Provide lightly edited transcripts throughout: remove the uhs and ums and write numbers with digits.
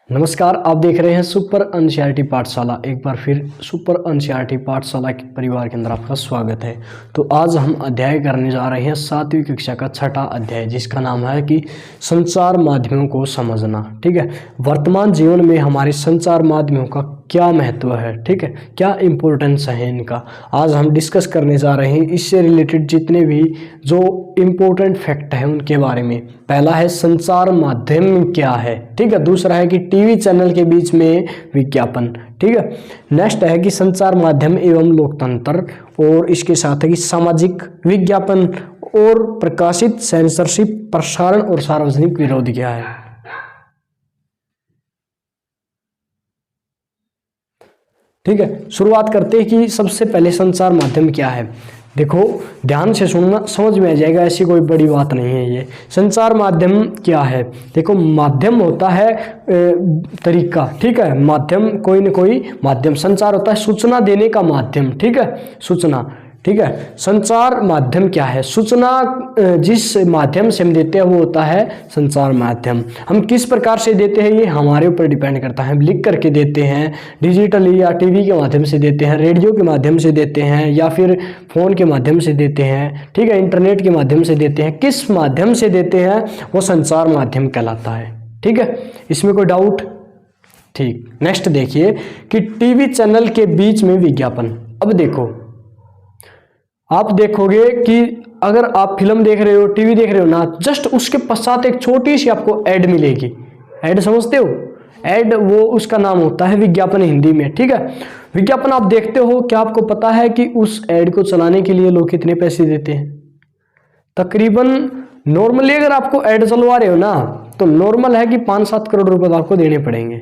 नमस्कार, आप देख रहे हैं सुपर एनसीईआरटी पाठशाला। एक बार फिर सुपर एनसीईआरटी पाठशाला के परिवार के अंदर आपका स्वागत है। तो आज हम अध्याय करने जा रहे हैं 7वीं कक्षा का 6ठा अध्याय, जिसका नाम है कि संचार माध्यमों को समझना। ठीक है, वर्तमान जीवन में हमारे संचार माध्यमों का क्या महत्व है, ठीक है, क्या इम्पोर्टेंस है इनका, आज हम डिस्कस करने जा रहे हैं। इससे रिलेटेड जितने भी जो इम्पोर्टेंट फैक्ट है उनके बारे में। पहला है संचार माध्यम क्या है, ठीक है। दूसरा है कि टीवी चैनल के बीच में विज्ञापन, ठीक है। नेक्स्ट है कि संचार माध्यम एवं लोकतंत्र, और इसके साथ है कि सामाजिक विज्ञापन और प्रकाशित सेंसरशिप, प्रसारण और सार्वजनिक विरोध क्या है। ठीक है, शुरुआत करते हैं कि सबसे पहले संचार माध्यम क्या है। देखो, ध्यान से सुनना, समझ में आ जाएगा, ऐसी कोई बड़ी बात नहीं है ये। संचार माध्यम क्या है, देखो, माध्यम होता है तरीका, ठीक है। माध्यम कोई न कोई माध्यम, संचार होता है सूचना देने का माध्यम, ठीक है, सूचना, ठीक है। संचार माध्यम क्या है, सूचना जिस माध्यम से हम देते हैं वो होता है संचार माध्यम। हम किस प्रकार से देते हैं ये हमारे ऊपर डिपेंड करता है। हम लिख करके देते हैं, डिजिटली या टीवी के माध्यम से देते हैं, रेडियो के माध्यम से देते हैं, या फिर फ़ोन के माध्यम से देते हैं, ठीक है, इंटरनेट के माध्यम से देते हैं। किस माध्यम से देते हैं वो संचार माध्यम कहलाता है, ठीक है। इसमें कोई डाउट? ठीक। नेक्स्ट देखिए कि टीवी चैनल के बीच में विज्ञापन। अब देखो, आप देखोगे कि अगर आप फिल्म देख रहे हो, टीवी देख रहे हो ना, जस्ट उसके पश्चात एक छोटी सी आपको ऐड मिलेगी। ऐड समझते हो? ऐड, वो उसका नाम होता है विज्ञापन हिंदी में, ठीक है। विज्ञापन आप देखते हो, क्या आपको पता है कि उस ऐड को चलाने के लिए लोग कितने पैसे देते हैं? तकरीबन नॉर्मली अगर आपको ऐड चलवा रहे हो ना, तो नॉर्मल है कि 5-7 करोड़ रुपए तो आपको देने पड़ेंगे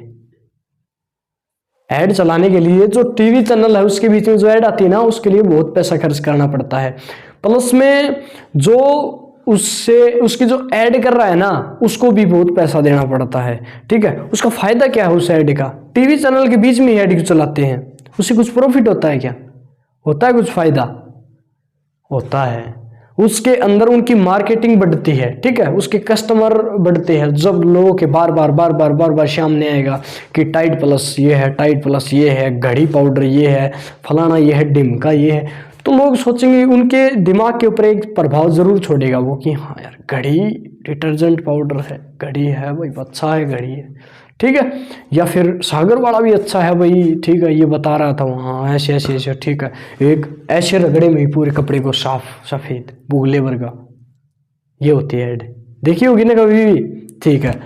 ऐड चलाने के लिए। जो टीवी चैनल है उसके बीच में जो ऐड आती है ना, उसके लिए बहुत पैसा खर्च करना पड़ता है। प्लस में जो उसकी जो ऐड कर रहा है ना, उसको भी बहुत पैसा देना पड़ता है, ठीक है। उसका फायदा क्या है उस ऐड का? टीवी चैनल के बीच में ऐड क्यों चलाते हैं? उससे कुछ प्रॉफिट होता है क्या? होता है कुछ फायदा? होता है। उसके अंदर उनकी मार्केटिंग बढ़ती है, ठीक है, उसके कस्टमर बढ़ते हैं। जब लोगों के बार बार सामने आएगा कि टाइड प्लस ये है, टाइड प्लस ये है, घड़ी पाउडर ये है, फलाना ये है, डिमका ये है, तो लोग सोचेंगे, उनके दिमाग के ऊपर एक प्रभाव जरूर छोड़ेगा वो कि हाँ यार, घड़ी डिटर्जेंट पाउडर है, घड़ी है भाई, अच्छा है, घड़ी है, ठीक है। या फिर सागर वाला भी अच्छा है भाई, ठीक है, ये बता रहा था वहाँ, ऐसे ऐसे ऐसे, ठीक है, एक ऐसे रगड़े में ही पूरे कपड़े को साफ सफेद बुगले वर्गा, ये होती है ऐड, देखी होगी ना कभी भी, ठीक है।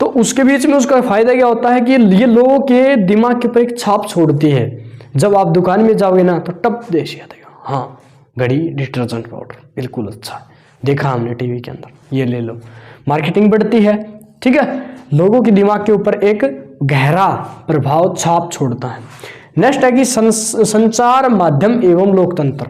तो उसके बीच में उसका फायदा क्या होता है कि ये लोगों के दिमाग के ऊपर एक छाप छोड़ती है। जब आप दुकान में जाओगे ना, तो टप देश याद आएगा, हाँ, घड़ी डिटर्जेंट पाउडर बिल्कुल अच्छा है, देखा हमने टीवी के अंदर, ये ले लो। मार्केटिंग बढ़ती है, ठीक है, लोगों के दिमाग के ऊपर एक गहरा प्रभाव छाप छोड़ता है। नेक्स्ट है कि संचार माध्यम एवं लोकतंत्र।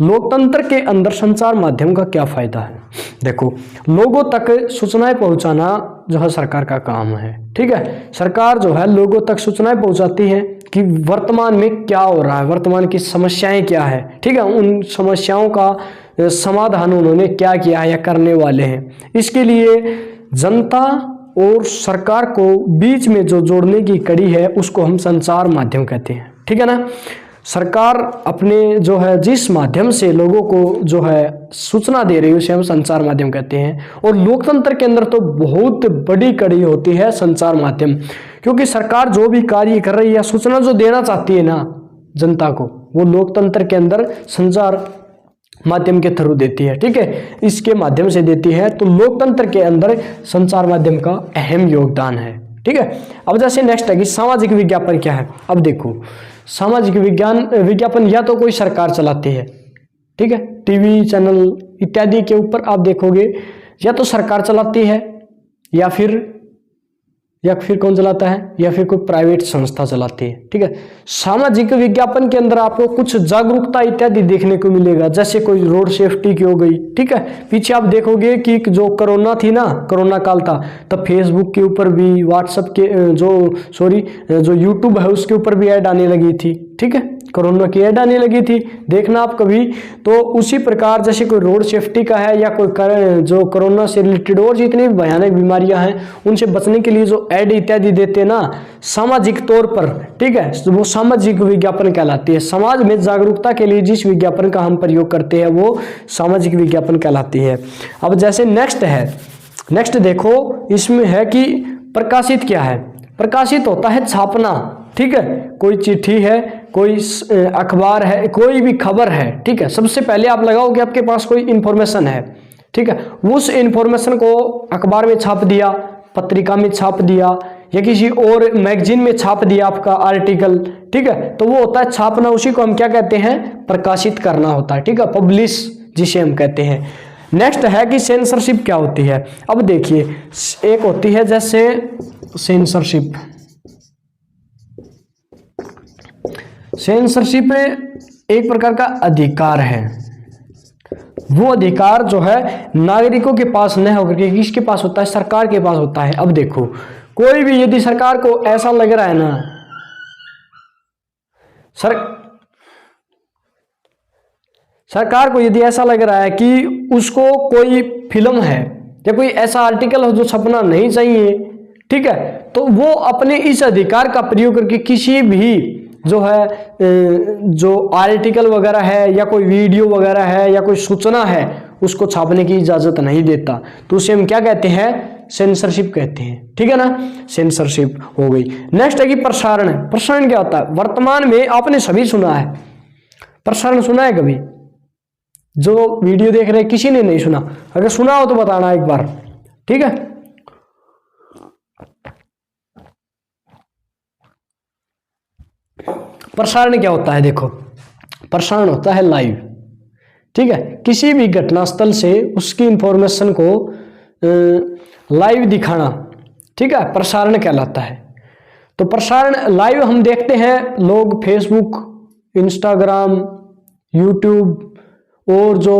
लोकतंत्र के अंदर संचार माध्यम का क्या फायदा है? देखो, लोगों तक सूचनाएं पहुंचाना जो है सरकार का काम है, ठीक है। सरकार जो है लोगों तक सूचनाएं पहुंचाती है कि वर्तमान में क्या हो रहा है, वर्तमान की समस्याएं क्या है, ठीक है, उन समस्याओं का समाधान उन्होंने क्या किया है या करने वाले हैं। इसके लिए जनता और सरकार को बीच में जो जोड़ने की कड़ी है उसको हम संचार माध्यम कहते हैं, ठीक है ना। सरकार अपने जो है जिस माध्यम से लोगों को जो है सूचना दे रही है उसे हम संचार माध्यम कहते हैं। और लोकतंत्र के अंदर तो बहुत बड़ी कड़ी होती है संचार माध्यम, क्योंकि सरकार जो भी कार्य कर रही है, सूचना जो देना चाहती है ना जनता को, वो लोकतंत्र के अंदर संचार माध्यम के थ्रू देती है, ठीक है, इसके माध्यम से देती है। तो लोकतंत्र के अंदर संचार माध्यम का अहम योगदान है, ठीक है। अब जैसे नेक्स्ट है कि सामाजिक विज्ञापन क्या है। अब देखो, सामाजिक विज्ञापन या तो कोई सरकार चलाती है, ठीक है, टीवी चैनल इत्यादि के ऊपर आप देखोगे या तो सरकार चलाती है, या फिर कौन चलाता है, या फिर कोई प्राइवेट संस्था चलाती है, ठीक है। सामाजिक विज्ञापन के अंदर आपको कुछ जागरूकता इत्यादि देखने को मिलेगा, जैसे कोई रोड सेफ्टी की हो गई, ठीक है। पीछे आप देखोगे कि जो कोरोना थी ना, कोरोना काल था, तब फेसबुक के ऊपर भी, व्हाट्सएप के जो यूट्यूब है उसके ऊपर भी ऐड आने लगी थी, ठीक है। कोरोना की ऐड आने लगी थी, देखना आप कभी। तो उसी प्रकार जैसे कोई रोड सेफ्टी का है या कोई जो कोरोना से रिलेटेड और जितनी भी भयानक बीमारियां हैं उनसे बचने के लिए जो ऐड इत्यादि देते हैं ना सामाजिक तौर पर, ठीक है, तो वो सामाजिक विज्ञापन कहलाती है। समाज में जागरूकता के लिए जिस विज्ञापन का हम प्रयोग करते हैं वो सामाजिक विज्ञापन कहलाती है। अब जैसे नेक्स्ट देखो, इसमें है कि प्रकाशित क्या है। प्रकाशित होता है छापना, ठीक है, कोई चिट्ठी है, कोई अखबार है, कोई भी खबर है, ठीक है, सबसे पहले आप लगाओ कि आपके पास कोई इंफॉर्मेशन है, ठीक है, उस इंफॉर्मेशन को अखबार में छाप दिया, पत्रिका में छाप दिया या किसी और मैगजीन में छाप दिया आपका आर्टिकल, ठीक है, तो वो होता है छापना। उसी को हम क्या कहते हैं, प्रकाशित करना होता है, ठीक है, पब्लिश जिसे हम कहते हैं। नेक्स्ट है कि सेंसरशिप क्या होती है। अब देखिए, एक होती है जैसे सेंसरशिप। सेंसरशिप एक प्रकार का अधिकार है, वो अधिकार जो है नागरिकों के पास न होकर के किसके पास होता है, सरकार के पास होता है। अब देखो, कोई भी यदि सरकार को ऐसा लग रहा है ना, सरकार को यदि ऐसा लग रहा है कि उसको कोई फिल्म है या कोई ऐसा आर्टिकल हो जो छपना नहीं चाहिए, ठीक है, तो वो अपने इस अधिकार का प्रयोग करके किसी भी जो है जो आर्टिकल वगैरह है या कोई वीडियो वगैरह है या कोई सूचना है उसको छापने की इजाजत नहीं देता। तो उसे हम क्या कहते हैं, सेंसरशिप कहते हैं, ठीक है ना, सेंसरशिप हो गई। नेक्स्ट है कि प्रसारण। प्रसारण क्या होता है, वर्तमान में आपने सभी सुना है, प्रसारण सुना है कभी, जो वीडियो देख रहे हैं किसी ने नहीं सुना, अगर सुना हो तो बताना एक बार, ठीक है। प्रसारण क्या होता है, देखो, प्रसारण होता है लाइव, ठीक है, किसी भी घटनास्थल से उसकी इंफॉर्मेशन को लाइव दिखाना, ठीक है, प्रसारण कहलाता है। तो प्रसारण लाइव हम देखते हैं, लोग फेसबुक, इंस्टाग्राम, यूट्यूब और जो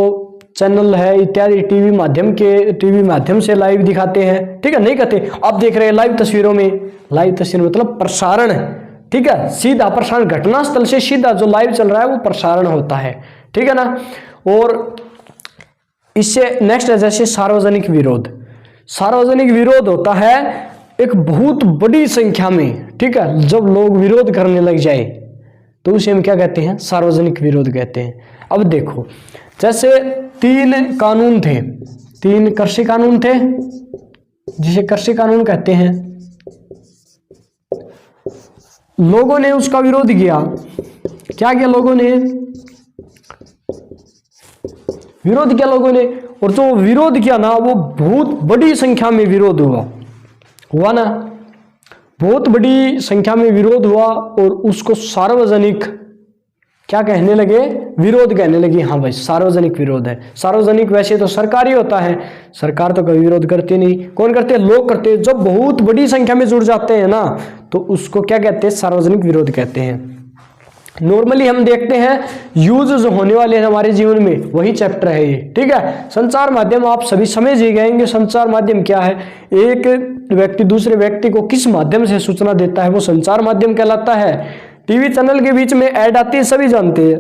चैनल है इत्यादि टीवी माध्यम से लाइव दिखाते हैं, ठीक है, नहीं कहते आप देख रहे हैं लाइव तस्वीरों में, लाइव तस्वीर मतलब प्रसारण है, ठीक है, सीधा प्रसारण, घटनास्थल से सीधा जो लाइव चल रहा है वो प्रसारण होता है, ठीक है ना। और इससे नेक्स्ट है जैसे सार्वजनिक विरोध। सार्वजनिक विरोध होता है एक बहुत बड़ी संख्या में, ठीक है, जब लोग विरोध करने लग जाए तो उसे हम क्या कहते हैं, सार्वजनिक विरोध कहते हैं। अब देखो, जैसे 3 कानून थे, 3 कृषि कानून थे जिसे कृषि कानून कहते हैं, लोगों ने उसका विरोध किया। क्या किया लोगों ने, विरोध किया लोगों ने, और जो विरोध किया ना वो बहुत बड़ी संख्या में विरोध हुआ ना, बहुत बड़ी संख्या में विरोध हुआ और उसको सार्वजनिक क्या कहने लगे, विरोध कहने लगे। हाँ भाई, सार्वजनिक विरोध है। सार्वजनिक वैसे तो सरकारी होता है, सरकार तो कभी विरोध करती नहीं, कौन करते हैं, लोग करते हैं। जब बहुत बड़ी संख्या में जुड़ जाते हैं ना तो उसको क्या कहते हैं, सार्वजनिक विरोध कहते हैं। नॉर्मली हम देखते हैं यूज जो होने वाले हैं हमारे जीवन में, वही चैप्टर है ये, ठीक है। संचार माध्यम आप सभी समझ ही गएंगे, संचार माध्यम क्या है, एक व्यक्ति दूसरे व्यक्ति को किस माध्यम से सूचना देता है वो संचार माध्यम कहलाता है। टीवी चैनल के बीच में ऐड आती है, सभी जानते हैं,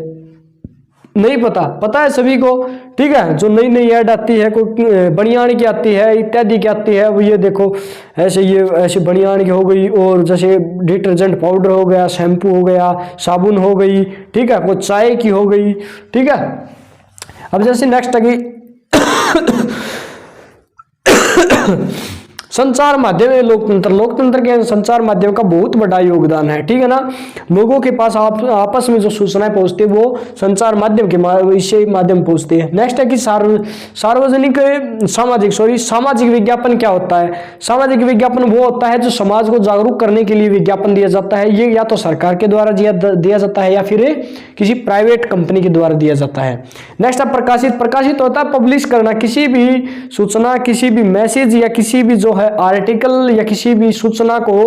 नहीं पता है सभी को, ठीक है। जो नई नई ऐड आती है, कोई बनियान की आती है, इत्यादि की आती है, वो ये देखो ऐसे, ये ऐसे बनियान की हो गई, और जैसे डिटर्जेंट पाउडर हो गया, शैम्पू हो गया, साबुन हो गई, ठीक है, कोई चाय की हो गई, ठीक है। अब जैसे नेक्स्ट है कि संचार माध्यम है लोकतंत्र के संचार माध्यम का बहुत बड़ा योगदान है, ठीक है ना। लोगों के पास आपस में जो सूचनाएं पहुंचती है वो संचार माध्यम के माध्यम पहुंचती है। नेक्स्ट है कि सामाजिक विज्ञापन क्या होता है। सामाजिक विज्ञापन वो होता है जो समाज को जागरूक करने के लिए विज्ञापन दिया जाता है। ये या तो सरकार के द्वारा दिया जाता है या फिर किसी प्राइवेट कंपनी के द्वारा दिया जाता है। नेक्स्ट है प्रकाशित होता है पब्लिश करना, किसी भी सूचना, किसी भी मैसेज या किसी भी जो है आर्टिकल या किसी भी सूचना को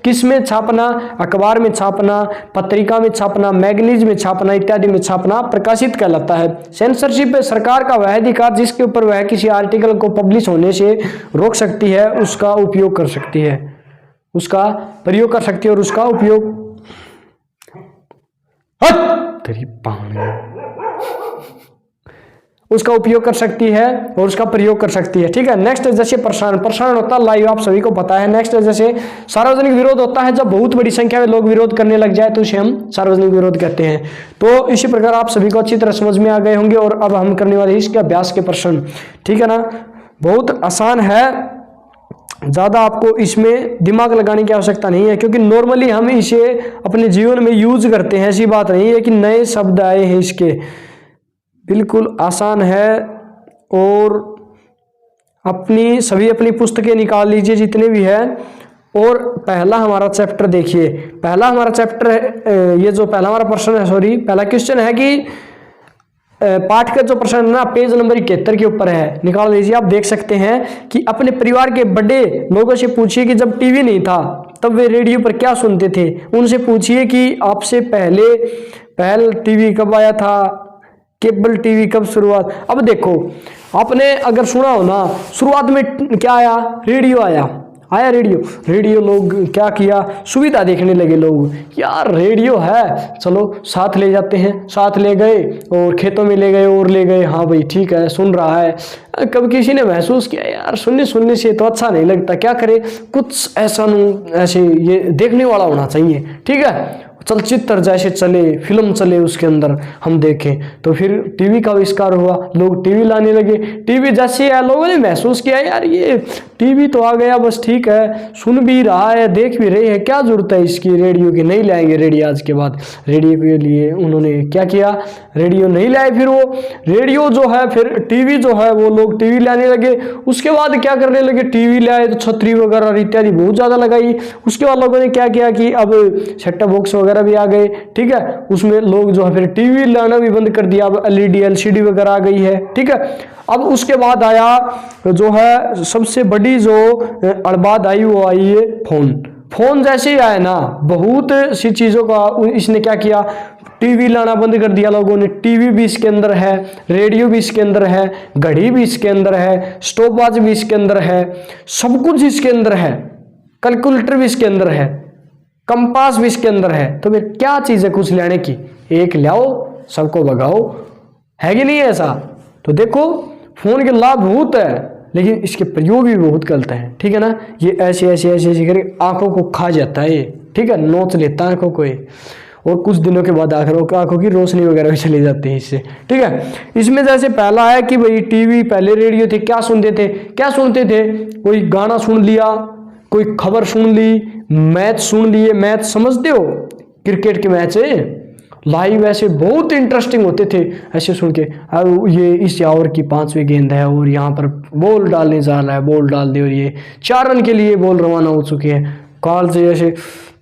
किस में छापना, अखबार में छापना, पत्रिका में छापना, मैगजीन में छापना, इत्यादि में छापना प्रकाशित कहलाता है। सेंसरशिप है सरकार का वह अधिकार जिसके ऊपर वह किसी आर्टिकल को पब्लिश होने से रोक सकती है, उसका उपयोग कर सकती है, उसका प्रयोग कर सकती है और उसका उपयोग हट तेरी पानी, उसका उपयोग कर सकती है और उसका प्रयोग कर सकती है। ठीक है, नेक्स्ट जैसे प्रसारण, प्रसारण होता है लाइव, आप सभी को पता है। नेक्स्ट जैसे सार्वजनिक विरोध होता है, जब बहुत बड़ी संख्या में लोग विरोध करने लग जाए तो उसे हम सार्वजनिक विरोध कहते हैं। तो इसी प्रकार आप सभी को अच्छी तरह समझ में आ गए होंगे। और अब हम करने वाले इसके अभ्यास के प्रश्न, ठीक है ना, बहुत आसान है, ज़्यादा आपको इसमें दिमाग लगाने की आवश्यकता नहीं है, क्योंकि नॉर्मली हम इसे अपने जीवन में यूज करते हैं। ऐसी बात नहीं है कि नए शब्द आए हैं इसके, बिल्कुल आसान है। और अपनी पुस्तकें निकाल लीजिए जितने भी है। और पहला हमारा चैप्टर देखिए, पहला हमारा चैप्टर है, ये जो पहला हमारा प्रश्न है, सॉरी पहला क्वेश्चन है कि पाठ का जो प्रश्न है ना, पेज नंबर 71 के ऊपर है, निकाल लीजिए। आप देख सकते हैं कि अपने परिवार के बड़े लोगों से पूछिए कि जब टीवी नहीं था तब वे रेडियो पर क्या सुनते थे। उनसे पूछिए कि आपसे पहल टीवी कब आया था, केबल टीवी कब शुरुआत। अब देखो, आपने अगर सुना हो ना, शुरुआत में क्या आया, रेडियो आया रेडियो लोग क्या किया, सुविधा देखने लगे लोग, यार रेडियो है, चलो साथ ले जाते हैं, साथ ले गए और खेतों में ले गए और ले गए, हाँ भाई ठीक है सुन रहा है। कब किसी ने महसूस किया यार सुनने से तो अच्छा नहीं लगता, क्या करे, कुछ ऐसे ये देखने वाला होना चाहिए। ठीक है, चलचित्र जैसे चले, फिल्म चले, उसके अंदर हम देखें। तो फिर टीवी का आविष्कार हुआ, लोग टीवी लाने लगे। टीवी जैसे आया, लोगों ने महसूस किया यार ये टीवी तो आ गया, बस ठीक है, सुन भी रहा है, देख भी रहे हैं, क्या जरूरत है इसकी रेडियो की, नहीं लाएंगे रेडियो। आज के बाद रेडियो के लिए उन्होंने क्या किया, रेडियो नहीं लाए। फिर वो रेडियो जो है, फिर टीवी जो है, वो लोग टीवी लाने लगे। उसके बाद क्या करने लगे, टीवी लाए तो छतरी वगैरह इत्यादि बहुत ज़्यादा लगाई। उसके बाद लोगों ने क्या किया कि अब सेट टॉप बॉक्स वगैरह भी आ गए। ठीक है, उसमें लोग जो है फिर टीवी लाना भी बंद कर दिया, अब एलईडी एलसीडी वगैरह आ गई है। ठीक है, अब उसके बाद आया जो है सबसे बड़ी जो अड़बाद आई, वो आई है फोन जैसे ही आया ना, बहुत सी चीज़ों का इसने क्या किया, टीवी लाना बंद कर दिया लोगों ने। टीवी भी इसके अंदर है, रेडियो भी इसके अंदर है, घड़ी भी इसके अंदर है, स्टॉपवॉच भी इसके अंदर है, सब कुछ इसके अंदर है, कैलकुलेटर भी इसके अंदर है, कंपास भी इसके अंदर है। तो फिर क्या चीज़ है कुछ लेने की, एक लाओ सबको भगाओ, है कि नहीं ऐसा। तो देखो फोन के लाभ बहुत है, लेकिन इसके प्रयोग भी बहुत गलत है। ठीक है ना, ये ऐसे करके आंखों को खा जाता है ये। ठीक है, नोच लेता है आंखों को ये, और कुछ दिनों के बाद आंखों की रोशनी वगैरह भी चली जाती है इससे। ठीक है, इसमें जैसे पहला है कि भाई टीवी, पहले रेडियो थे, क्या सुनते थे, कोई गाना सुन लिया, कोई खबर सुन ली, मैच सुन लिए। मैच समझते हो, क्रिकेट के मैच है लाइव, ऐसे बहुत इंटरेस्टिंग होते थे ऐसे सुन के। अब ये इस ओवर की 5वीं गेंद है और यहाँ पर बॉल डालने जा रहा है, बॉल डाल दे और ये 4 रन के लिए बॉल रवाना हो चुकी है, कॉल से ऐसे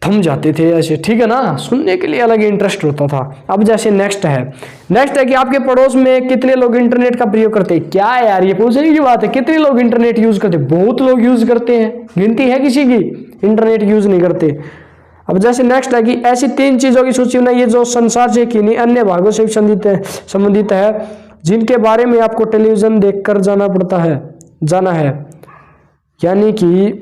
थम जाते थे ऐसे। ठीक है ना, सुनने के लिए अलग इंटरेस्ट होता था। अब जैसे नेक्स्ट है कि आपके पड़ोस में कितने लोग इंटरनेट का प्रयोग करते हैं। क्या है यार, ये पूछने की बात है, कितने लोग इंटरनेट यूज करते हैं, बहुत लोग यूज करते हैं, गिनती है किसी की इंटरनेट यूज नहीं करते। अब जैसे नेक्स्ट है कि ऐसी 3 चीजों की सूची बनाइए जो संसार से किन्हीं अन्य भागों से संबंधित है, जिनके बारे में आपको टेलीविजन देखकर जाना है। यानी कि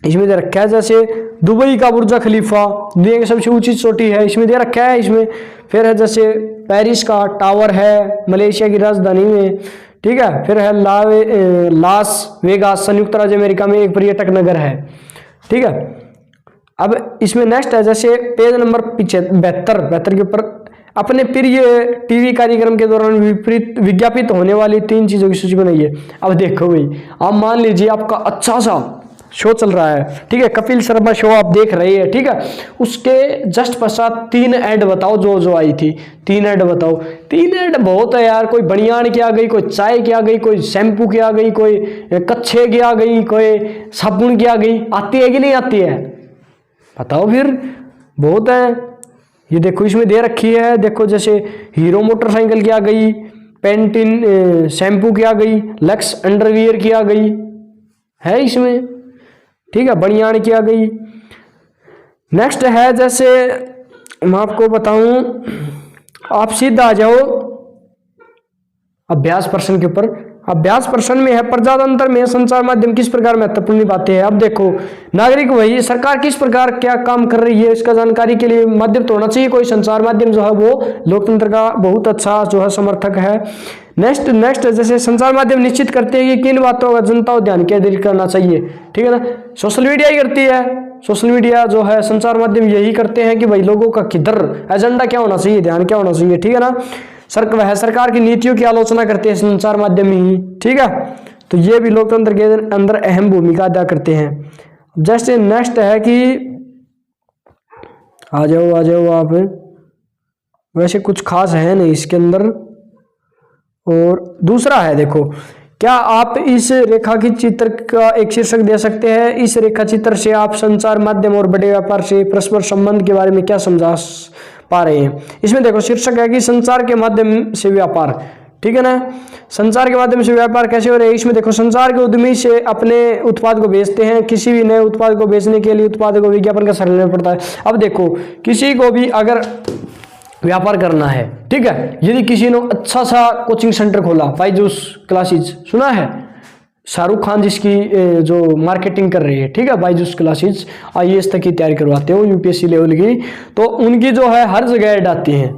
इसमें दे रखा है जैसे दुबई का बुर्ज खलीफा, दुनिया की सबसे ऊंची चोटी है, इसमें दे रखा है। इसमें फिर है जैसे पेरिस का टावर है मलेशिया की राजधानी में। ठीक है, फिर है लास वेगास संयुक्त राज्य अमेरिका में एक पर्यटक नगर है। ठीक है, अब इसमें नेक्स्ट है जैसे पेज नंबर 72 के ऊपर अपने प्रिय टीवी कार्यक्रम के दौरान विज्ञापित होने वाली 3 चीजों की सूची बनाइए। अब देखो भाई, आप मान लीजिए आपका अच्छा सा शो चल रहा है, ठीक है, कपिल शर्मा शो आप देख रहे हैं। ठीक है, उसके जस्ट पश्चात 3 ऐड बताओ जो आई थी, 3 ऐड बताओ। 3 ऐड बहुत है यार, कोई बनियान की आ गई, कोई चाय की आ गई, कोई शैम्पू की आ गई, कोई कच्छे की आ गई, कोई साबुन की आ गई। आती है कि नहीं आती है, बताओ फिर, बहुत है। ये देखो इसमें दे रखी है, देखो जैसे हीरो मोटरसाइकिल की आ गई, पेंटिन शैम्पू की आ गई, लक्स अंडरवियर की आ गई है इसमें। ठीक है, बनियान की आ गई। नेक्स्ट है जैसे मैं आपको बताऊं, आप सीधा आ जाओ अभ्यास प्रश्न के ऊपर। अभ्यास प्रश्न में है प्रजातंत्र में संचार माध्यम किस प्रकार महत्वपूर्ण निभाते हैं। अब देखो नागरिक वही सरकार किस प्रकार क्या काम कर रही है इसका जानकारी के लिए माध्यम तो होना चाहिए, कोई संचार माध्यम जो है वो लोकतंत्र का बहुत अच्छा जो है समर्थक है। नेक्स्ट जैसे संचार माध्यम निश्चित करते हैं कि किन बातों का जनता को ध्यान केंद्रित करना चाहिए, ठीक है ना। सोशल मीडिया ही करती है, सोशल मीडिया जो है संचार माध्यम यही करते हैं कि भाई लोगों का किधर एजेंडा क्या होना चाहिए, ध्यान क्या होना चाहिए, ठीक है ना। वह सरकार की नीतियों की आलोचना करते हैं संचार माध्यम ही, ठीक है। तो ये भी लोकतंत्र के अंदर अहम भूमिका अदा करते हैं। जैसे नेक्स्ट है कि आ जाओ आप, वैसे कुछ खास है नहीं इसके अंदर। और दूसरा है देखो, क्या आप इस रेखा की चित्र का एक शीर्षक दे सकते हैं। इस रेखा चित्र से आप संचार माध्यम और बड़े व्यापार से परस्पर संबंध के बारे में क्या समझा पा रहे हैं। इसमें देखो शीर्षक है कि संचार के माध्यम से व्यापार, ठीक है ना। संचार के माध्यम से व्यापार कैसे हो रहे हैं। इसमें देखो संचार के उद्यमी से अपने उत्पाद को बेचते हैं, किसी भी नए उत्पाद को बेचने के लिए उत्पाद को विज्ञापन का सहारा लेना पड़ता है। अब देखो किसी को भी अगर व्यापार करना है, ठीक है, यदि किसी ने अच्छा सा कोचिंग सेंटर खोला, बायजूस क्लासेज सुना है, शाहरुख खान जिसकी जो मार्केटिंग कर रही है, ठीक है, बायजूस क्लासेज IAS तक की तैयारी करवाते हैं वो UPSC लेवल की, तो उनकी जो है हर जगह ऐड आती है,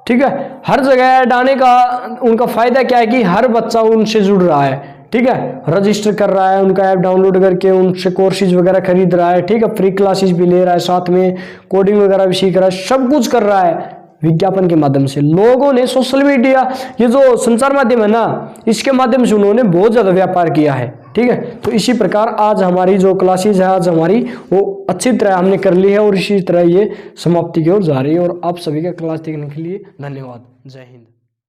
ठीक है। हर जगह ऐड आने का उनका फायदा क्या है कि हर बच्चा उनसे जुड़ रहा है, ठीक है, रजिस्टर कर रहा है, उनका ऐप डाउनलोड करके उनसे कोर्सेज वगैरह खरीद रहा है, ठीक है, फ्री क्लासेस भी ले रहा है, साथ में कोडिंग वगैरह भी सीख रहा है, सब कुछ कर रहा है विज्ञापन के माध्यम से। लोगों ने सोशल मीडिया, ये जो संचार माध्यम है ना, इसके माध्यम से उन्होंने बहुत ज्यादा व्यापार किया है, ठीक है। तो इसी प्रकार आज हमारी जो क्लासेज है आज हमारी वो अच्छी तरह हमने कर ली है और इसी तरह ये समाप्ति की ओर जा रही है। और आप सभी का क्लास देखने के लिए धन्यवाद। जय हिंद।